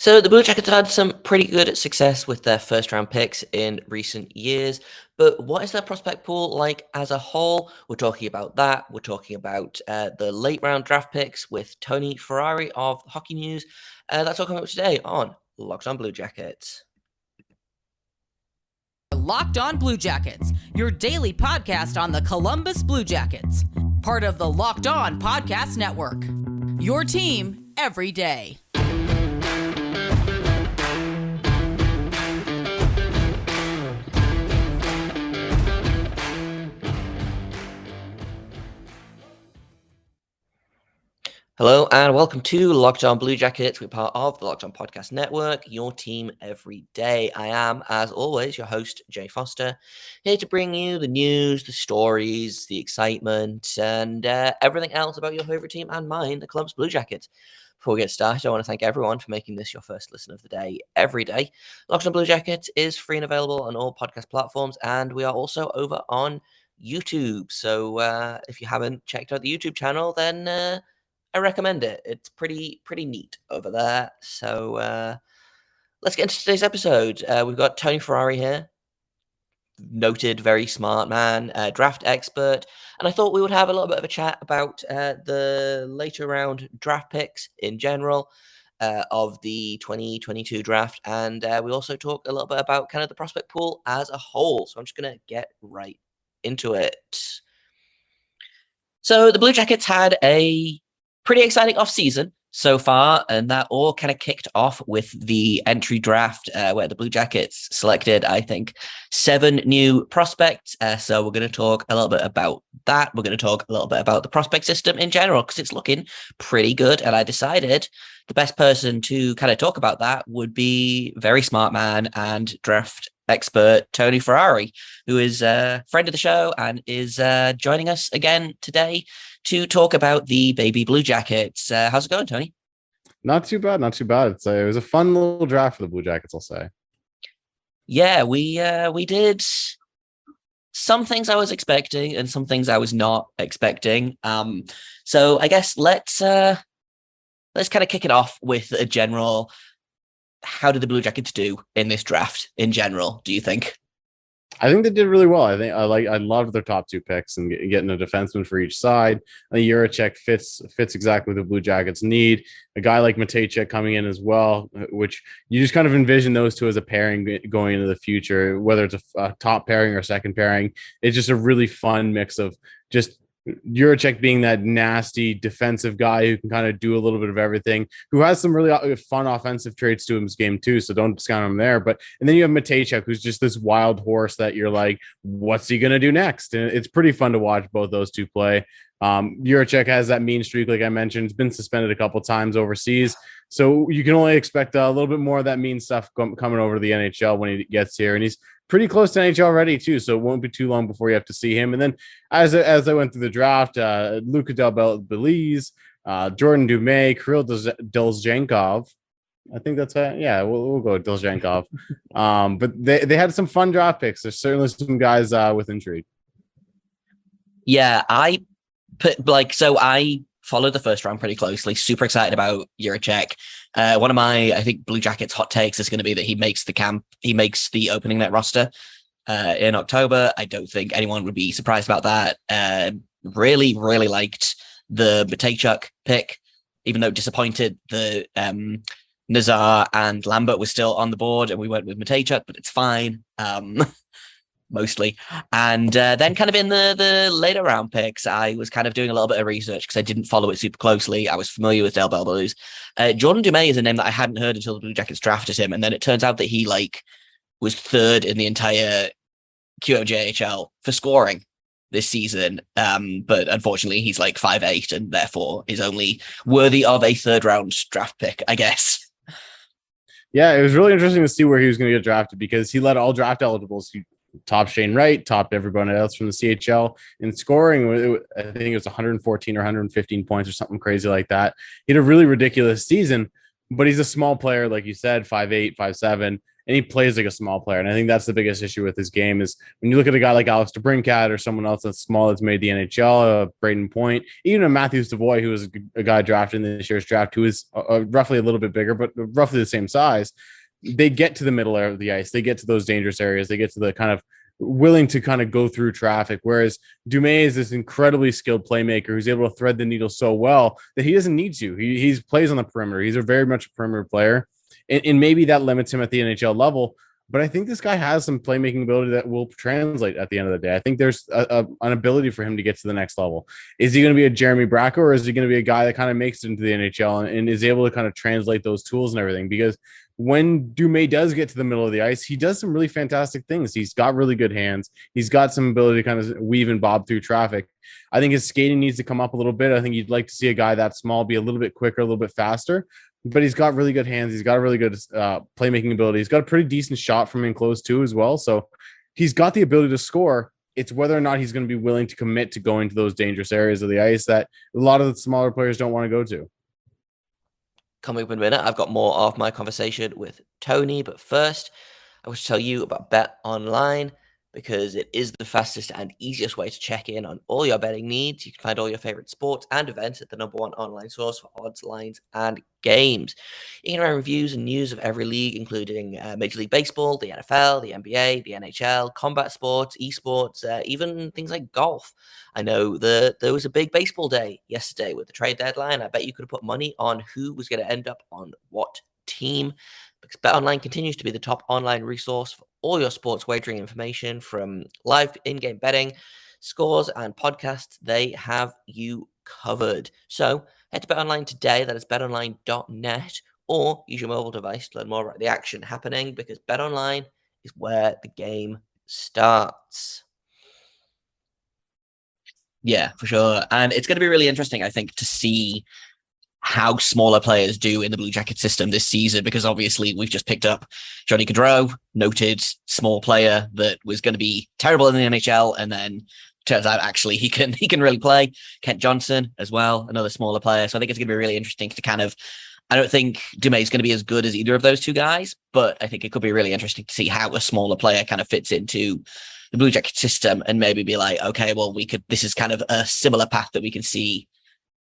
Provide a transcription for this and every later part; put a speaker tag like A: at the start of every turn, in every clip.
A: So the Blue Jackets have had some pretty good success with their first round picks in recent years, but what is their prospect pool like as a whole? We're talking about that. We're talking about the late round draft picks with Tony Ferrari of Hockey News. That's all coming up today on Locked On Blue Jackets.
B: Locked On Blue Jackets, your daily podcast on the Columbus Blue Jackets, part of the Locked On Podcast Network. Your team every day.
A: Hello and welcome to Locked On Blue Jackets. We're part of the Locked On Podcast Network, your team every day. I am, as always, your host, Jay Foster, here to bring you the news, the stories, the excitement, and everything else about your favorite team and mine, the Columbus Blue Jackets. Before we get started, I want to thank everyone for making this your first listen of the day every day. Locked On Blue Jackets is free and available on all podcast platforms, and we are also over on YouTube. So if you haven't checked out the YouTube channel, then I recommend it. It's pretty neat over there. So let's get into today's episode. We've got Tony Ferrari here, noted, very smart man, draft expert. And I thought we would have a little bit of a chat about the later round draft picks in general of the 2022 draft. And we also talk a little bit about kind of the prospect pool as a whole. So I'm just going to get right into it. So the Blue Jackets had a pretty exciting offseason so far, and that all kind of kicked off with the entry draft where the Blue Jackets selected, I think, 7 new prospects. So we're going to talk a little bit about that. We're going to talk a little bit about the prospect system in general because it's looking pretty good. And I decided the best person to kind of talk about that would be very smart man and draft expert Tony Ferrari, who is a friend of the show and is joining us again today to talk about the baby Blue Jackets. How's it going, Tony?
C: Not too bad. It was a fun little draft for the Blue Jackets, I'll say.
A: Yeah, we did some things I was expecting and some things I was not expecting. So I guess let's kind of kick it off with a general. How did the Blue Jackets do in this draft in general, do you think?
C: I think they did really well. I loved their top 2 picks and getting a defenseman for each side. Juracek fits exactly what the Blue Jackets need. A guy like Matejchuk coming in as well, which you just kind of envision those two as a pairing going into the future, whether it's a top pairing or second pairing. It's just a really fun mix of just Juracek being that nasty defensive guy who can kind of do a little bit of everything, who has some really fun offensive traits to his game too, so don't discount him there. And then you have Matejchuk, who's just this wild horse that you're like, what's he gonna do next? And it's pretty fun to watch both those two play. Juracek has that mean streak, like I mentioned. He's been suspended a couple times overseas, so you can only expect a little bit more of that mean stuff coming over to the NHL when he gets here. And he's pretty close to NHL already too, so it won't be too long before you have to see him. And then as I went through the draft, Luca Del Bel Belluz, Jordan Dumais, Kirill Delzhenkov. I think that's we'll go with Delzhenkov. But they had some fun draft picks. There's certainly some guys with intrigue.
A: Yeah, I followed the first round pretty closely. Super excited about Juracek. One of my, I think, Blue Jackets hot takes is going to be that he makes the opening net roster in October. I don't think anyone would be surprised about that. Really liked the Matejchuk pick, even though disappointed the Nazar and Lambert was still on the board, and we went with Matejchuk, but it's fine. Mostly. And then kind of in the later round picks, I was kind of doing a little bit of research because I didn't follow it super closely. I was familiar with Del Bel Belluz. Jordan Dumais is a name that I hadn't heard until the Blue Jackets drafted him. And then it turns out that he was 3rd in the entire QMJHL for scoring this season. But unfortunately, he's 5'8" and therefore is only worthy of a 3rd round draft pick, I guess.
C: Yeah, it was really interesting to see where he was going to get drafted because he led all draft eligibles. He topped Shane Wright, topped everybody else from the CHL in scoring. I think it was 114 or 115 points or something crazy like that. He had a really ridiculous season, but he's a small player, like you said, 5'8", 5'7", and he plays like a small player. And I think that's the biggest issue with his game is when you look at a guy like Alex DeBrincat or someone else that's small that's made the NHL, Braden Point, even a Matthew Savoy, who was a guy drafted in this year's draft, who is roughly a little bit bigger, but roughly the same size. They get to the middle of the ice. They get to those dangerous areas. They get to the kind of willing to kind of go through traffic. Whereas Dumais is this incredibly skilled playmaker who's able to thread the needle so well that he doesn't need to. He plays on the perimeter. He's a very much a perimeter player. And maybe that limits him at the NHL level. But I think this guy has some playmaking ability that will translate at the end of the day. I think there's an ability for him to get to the next level. Is he going to be a Jeremy Bracco, or is he going to be a guy that kind of makes it into the NHL and is able to kind of translate those tools and everything? Because when Dumais does get to the middle of the ice, he does some really fantastic things. He's got really good hands. He's got some ability to kind of weave and bob through traffic. I think his skating needs to come up a little bit. I think you'd like to see a guy that small be a little bit quicker, a little bit faster. But he's got really good hands. He's got a really good playmaking ability. He's got a pretty decent shot from in close too as well. So he's got the ability to score. It's whether or not he's going to be willing to commit to going to those dangerous areas of the ice that a lot of the smaller players don't want to go to.
A: Coming up in a minute, I've got more of my conversation with Tony. But first, I want to tell you about BetOnline, because it is the fastest and easiest way to check in on all your betting needs. You can find all your favorite sports and events at the #1 online source for odds, lines, and games. You can find reviews and news of every league, including Major League Baseball, the NFL, the NBA, the NHL, combat sports, esports, even things like golf. I know there was a big baseball day yesterday with the trade deadline. I bet you could have put money on who was going to end up on what team, because BetOnline continues to be the top online resource for all your sports wagering information, from live in-game betting, scores, and podcasts. They have you covered. So head to BetOnline today. That is betonline.net, or use your mobile device to learn more about the action happening, because BetOnline is where the game starts. Yeah, for sure. And it's going to be really interesting, I think, to see how smaller players do in the Blue Jacket system this season, because obviously we've just picked up Johnny Gaudreau, noted small player that was going to be terrible in the NHL, and then turns out actually he can really play. Kent Johnson as well, another smaller player. So I think it's going to be really interesting to kind of, I don't think Dumais is going to be as good as either of those two guys, but I think it could be really interesting to see how a smaller player kind of fits into the Blue Jacket system, and maybe be like, okay, well, this is kind of a similar path that we can see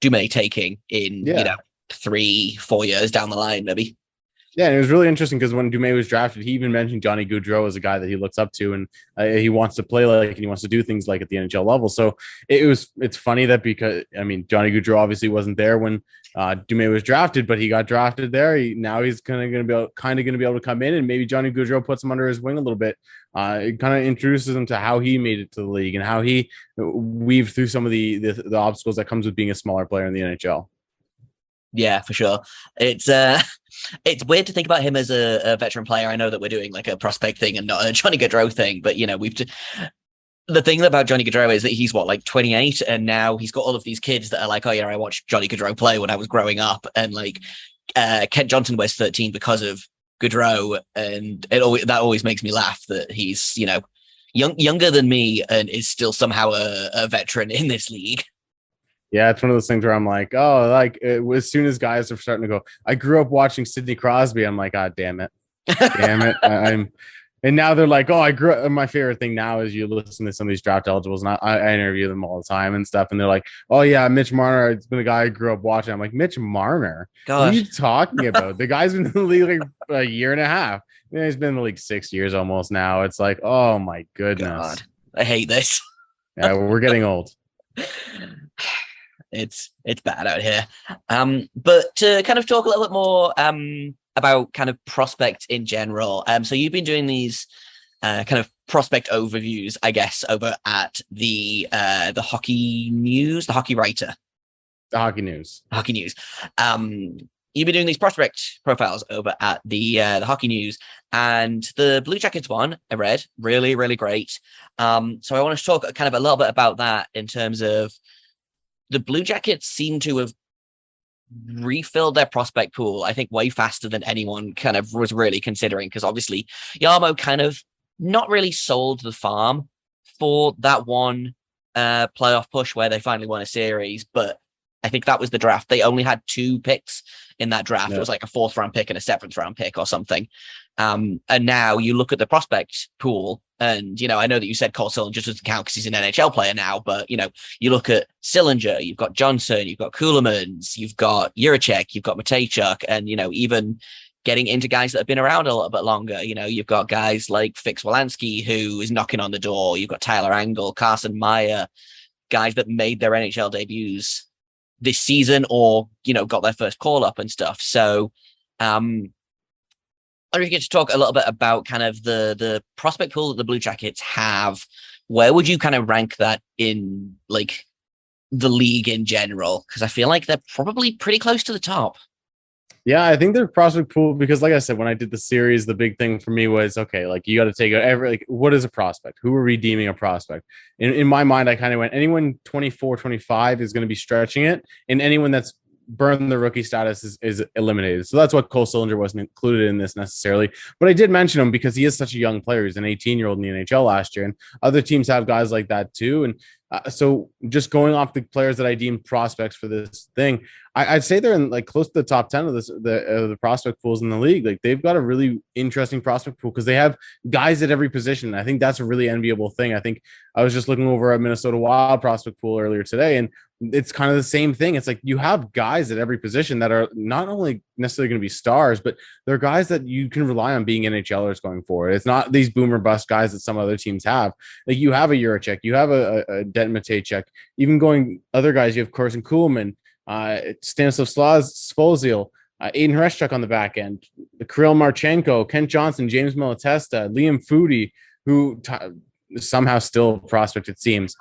A: Dumais taking in, 3-4 years down the line, maybe.
C: Yeah, and it was really interesting because when Dumais was drafted, he even mentioned Johnny Gaudreau as a guy that he looks up to, and he wants to play like, and he wants to do things like at the NHL level. So it's funny that, because Johnny Gaudreau obviously wasn't there when Dumais was drafted, but he got drafted there. Now he's kind of going to be able to come in, and maybe Johnny Gaudreau puts him under his wing a little bit. It kind of introduces him to how he made it to the league and how he weaved through some of the obstacles that comes with being a smaller player in the NHL.
A: Yeah, for sure. It's weird to think about him as a veteran player. I know that we're doing like a prospect thing and not a Johnny Gaudreau thing, but the thing about Johnny Gaudreau is that he's 28, and now he's got all of these kids that are like, I watched Johnny Gaudreau play when I was growing up, and like Kent Johnson wears 13 because of Gaudreau, and that always makes me laugh that he's younger than me and is still somehow a veteran in this league.
C: Yeah, it's one of those things where I'm like, as soon as guys are starting to go, I grew up watching Sidney Crosby. I'm like, God damn it. And now they're like, I grew up. My favorite thing now is you listen to some of these draft eligibles, and I interview them all the time and stuff. And they're like, oh yeah, Mitch Marner. It's been a guy I grew up watching. I'm like, Mitch Marner?
A: Gosh.
C: What are you talking about? The guy's been in the league like a year and a half. He's been in the league 6 years almost now. It's like, oh my goodness.
A: God, I hate this.
C: Yeah, we're getting old.
A: It's bad out here. But to kind of talk a little bit more about kind of prospect in general. So you've been doing these kind of prospect overviews, I guess, over at the Hockey News, the Hockey Writer.
C: The Hockey News.
A: Hockey News. You've been doing these prospect profiles over at the Hockey News, and the Blue Jackets one I read, really, really great. So I want to talk kind of a little bit about that in terms of the Blue Jackets seem to have refilled their prospect pool, I think, way faster than anyone kind of was really considering, because obviously Yarmo kind of not really sold the farm for that one playoff push where they finally won a series, but I think that was the draft. They only had 2 picks in that draft.
C: Yeah.
A: It was like a 4th round pick and a 7th round pick or something. And now you look at the prospect pool, and, I know that you said Cole Sillinger doesn't count because he's an NHL player now, but, you look at Sillinger, you've got Johnson, you've got Kulemans, you've got Jiricek, you've got Matejchuk, and, even getting into guys that have been around a little bit longer. You've got guys like Fix Wolanski, who is knocking on the door. You've got Tyler Angle, Carson Meyer, guys that made their NHL debuts this season or, got their first call up and stuff. So, I want to get to talk a little bit about kind of the prospect pool that the Blue Jackets have. Where would you kind of rank that in like the league in general? Because I feel like they're probably pretty close to the top.
C: Yeah, I think their prospect pool, because like I said, when I did the series, the big thing for me was, okay, like you got to take what is a prospect? Who are we deeming a prospect? In my mind, I kind of went, anyone 24, 25 is going to be stretching it, and anyone that's burned the rookie status is eliminated. So that's what Cole Sillinger wasn't included in this necessarily. But I did mention him because he is such a young player. He's an 18-year-old in the NHL last year, and other teams have guys like that too. And so just going off the players that I deemed prospects for this thing, I'd say they're in like close to the top 10 of the prospect pools in the league. Like they've got a really interesting prospect pool because they have guys at every position. I think that's a really enviable thing. I think I was just looking over a Minnesota Wild prospect pool earlier today, and it's kind of the same thing. It's like you have guys at every position that are not only necessarily going to be stars, but they're guys that you can rely on being NHLers going forward. It's not these boomer bust guys that some other teams have. Like you have a Jiricek, you have a Den Matejchuk, even going other guys. You have Carson Kuhlman, Stanislav Svozil, Aiden Hreshchuk on the back end, Kirill Marchenko, Kent Johnson, James Malatesta, Liam Foudy, who somehow still a prospect, it seems.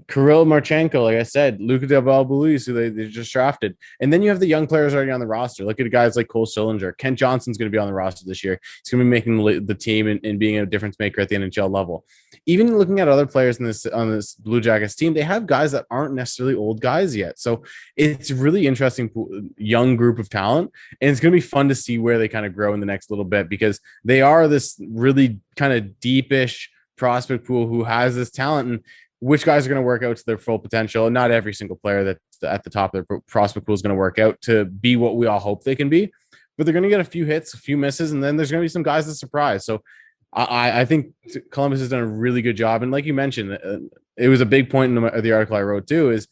C: Kirill Marchenko, like I said, Luca Del Bel Belluz, who they just drafted. And then you have the young players already on the roster. Look at guys like Cole Sillinger. Kent Johnson's going to be on the roster this year. He's going to be making the team and being a difference maker at the NHL level. Even looking at other players on this Blue Jackets team, they have guys that aren't necessarily old guys yet. So it's a really interesting young group of talent. And it's going to be fun to see where they kind of grow in the next little bit, because they are this really kind of deepish prospect pool who has this talent, and which guys are going to work out to their full potential. And not every single player that's at the top of their prospect pool is going to work out to be what we all hope they can be, but they're going to get a few hits, a few misses, and then there's going to be some guys that surprise. So I think Columbus has done a really good job. And like you mentioned, it was a big point in the article I wrote too, is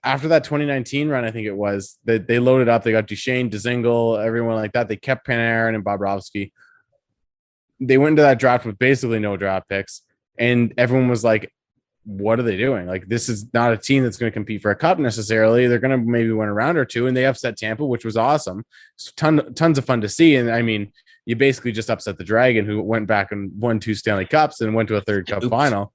C: after that 2019 run, I think it was, that they loaded up. They got Duchesne, Dzingel, everyone like that. They kept Panarin and Bobrovsky. They went into that draft with basically no draft picks, and everyone was like, what are they doing? Like, this is not a team that's going to compete for a cup necessarily. They're going to maybe win a round or two, and they upset Tampa, which was awesome. It's tons of fun to see. And I mean, you basically just upset the Dragon, who went back and won 2 Stanley Cups and went to a third cup final.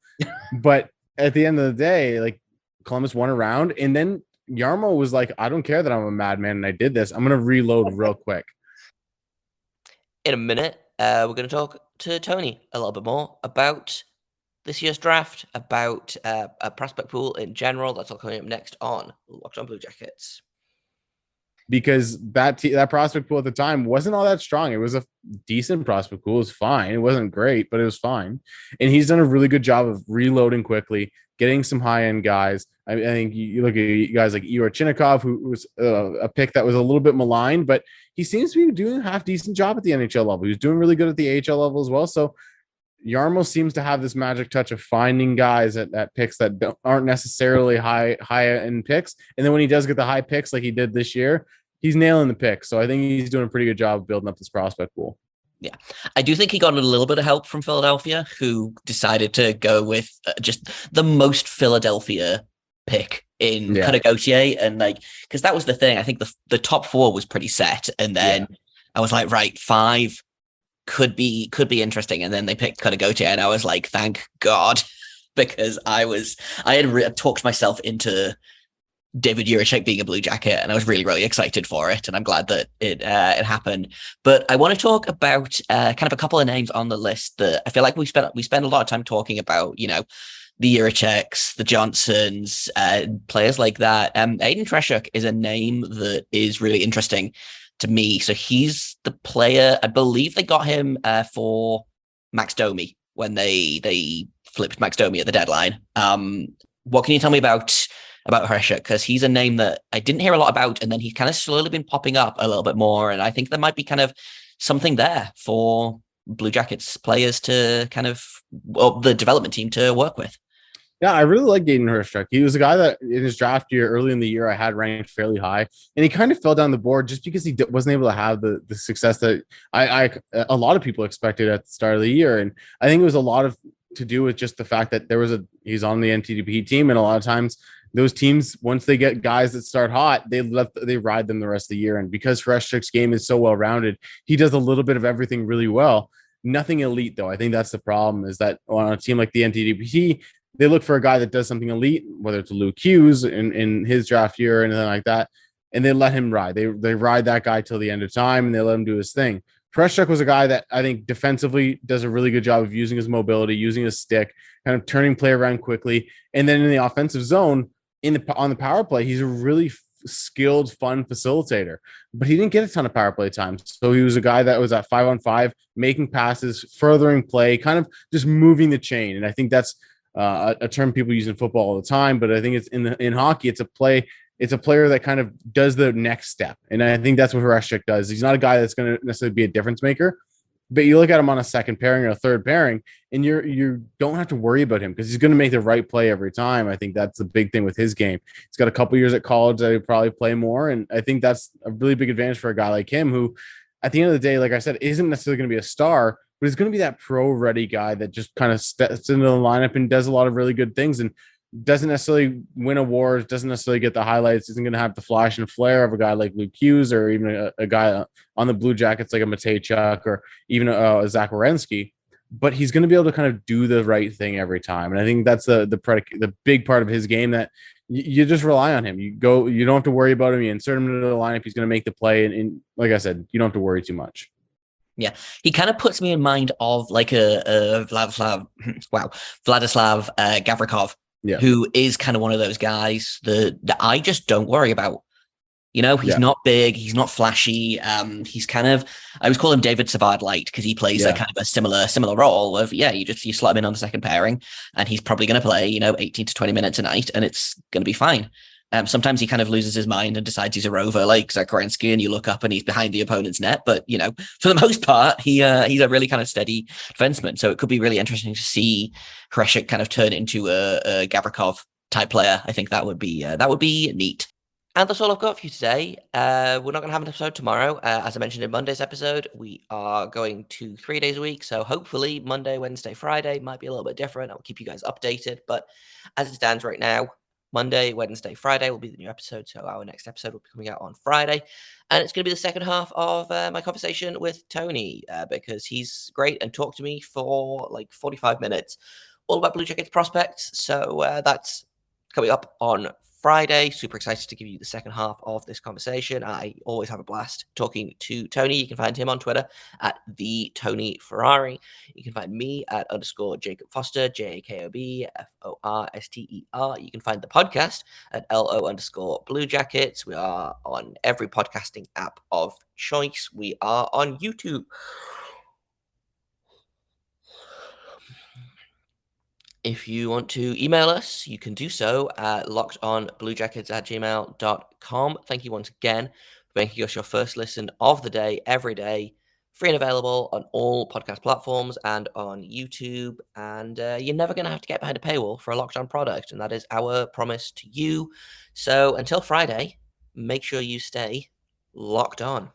C: But at the end of the day, like, Columbus won a round, and then Jarmo was like, I don't care that I'm a madman and I did this. I'm going to reload real quick.
A: In a minute, we're going to talk to Tony a little bit more about this year's draft, about a prospect pool in general. That's all coming up next on Locked On Blue Jackets.
C: Because that prospect pool at the time wasn't all that strong. It was a decent prospect pool. It was fine. It wasn't great, but it was fine. And he's done a really good job of reloading quickly, getting some high-end guys. I think you look at guys like Igor Chinnikov, who was a pick that was a little bit maligned, but he seems to be doing a half-decent job at the NHL level. He was doing really good at the AHL level as well. So Jarmo seems to have this magic touch of finding guys at picks that aren't necessarily high-end picks. And then when he does get the high picks like he did this year, he's nailing the picks. So I think he's doing a pretty good job of building up this prospect pool.
A: Yeah, I do think he got a little bit of help from Philadelphia, who decided to go with just the most Philadelphia pick in Cutter Gauthier. And like, because that was the thing. I think the top 4 was pretty set. And then I was like, right, 5 could be interesting. And then they picked Cutter Gauthier, and I was like, thank God, because I had talked myself into David Jiricek being a Blue Jacket, and I was really, really excited for it, and I'm glad that it happened. But I want to talk about kind of a couple of names on the list that I feel like we spend a lot of time talking about, you know, the Jiriceks, the Johnsons, players like that. Aiden Hreshchuk is a name that is really interesting to me. So he's the player, I believe they got him for Max Domi when they flipped Max Domi at the deadline. What can you tell me about about Hreschuk, because he's a name that I didn't hear a lot about, and then he's kind of slowly been popping up a little bit more. And I think there might be kind of something there for Blue Jackets players to kind of, well, the development team to work with.
C: Yeah, I really like Gaiden Hurstrak. He was a guy that in his draft year, early in the year, I had ranked fairly high, and he kind of fell down the board just because he wasn't able to have the success that a lot of people expected at the start of the year. And I think it was a lot of to do with just the fact that he's on the NTDP team, and a lot of times those teams, once they get guys that start hot, they ride them the rest of the year. And because Hreschuk's game is so well rounded, he does a little bit of everything really well. Nothing elite though. I think that's the problem, is that on a team like the NTDP, they look for a guy that does something elite, whether it's Luke Hughes in his draft year or anything like that, and they let him ride. They ride that guy till the end of time, and they let him do his thing. Preshchuk was a guy that I think defensively does a really good job of using his mobility, using his stick, kind of turning play around quickly, and then in the offensive zone, on the power play, he's a really skilled, fun facilitator. But he didn't get a ton of power play time, so he was a guy that was at 5-on-5, making passes, furthering play, kind of just moving the chain. And I think that's a term people use in football all the time, but I think it's in hockey, it's a player that kind of does the next step. And I think that's what Hreschuk does. He's not a guy that's going to necessarily be a difference maker, but you look at him on a second pairing or a third pairing, and you don't have to worry about him because he's going to make the right play every time. I think that's the big thing with his game. He's got a couple years at college that he'll probably play more, and I think that's a really big advantage for a guy like him, who at the end of the day, like I said, isn't necessarily going to be a star, but he's going to be that pro-ready guy that just kind of steps into the lineup and does a lot of really good things and doesn't necessarily win awards, doesn't necessarily get the highlights, isn't going to have the flash and flare of a guy like Luke Hughes or even a guy on the Blue Jackets like a Matejchuk or even a Zach Werenski, but he's going to be able to kind of do the right thing every time. And I think that's the big part of his game, that you just rely on him. You don't have to worry about him. You insert him into the lineup, he's going to make the play. And like I said, you don't have to worry too much.
A: Yeah, he kind of puts me in mind of like a Vladislav Gavrikov, who is kind of one of those guys that I just don't worry about. You know, he's not big, he's not flashy. He's kind of, I always call him David Savard light, because he plays a kind of a similar role of, you slot him in on the second pairing, and he's probably going to play, 18 to 20 minutes a night, and it's going to be fine. Sometimes he kind of loses his mind and decides he's a rover like Zach Werenski, and you look up and he's behind the opponent's net. But, for the most part, he's a really kind of steady defenseman. So it could be really interesting to see Hreschuk kind of turn into a Gavrikov type player. I think that would be neat. And that's all I've got for you today. We're not going to have an episode tomorrow. As I mentioned in Monday's episode, we are going to 3 days a week. So hopefully Monday, Wednesday, Friday might be a little bit different. I'll keep you guys updated. But as it stands right now, Monday, Wednesday, Friday will be the new episode. So our next episode will be coming out on Friday. And it's going to be the second half of my conversation with Tony, because he's great and talked to me for like 45 minutes all about Blue Jackets prospects. So that's coming up on Friday. Super excited to give you the second half of this conversation. I always have a blast talking to Tony. You can find him on Twitter at the Tony Ferrari. You can find me at _Jacob Foster, JAKOB FORSTER. You can find the podcast at LO_Blue Jackets. We are on every podcasting app of choice. We are on YouTube. If you want to email us, you can do so at lockedonbluejackets@gmail.com. Thank you once again for making us your first listen of the day, every day, free and available on all podcast platforms and on YouTube. And you're never going to have to get behind a paywall for a Locked On product, and that is our promise to you. So until Friday, make sure you stay locked on.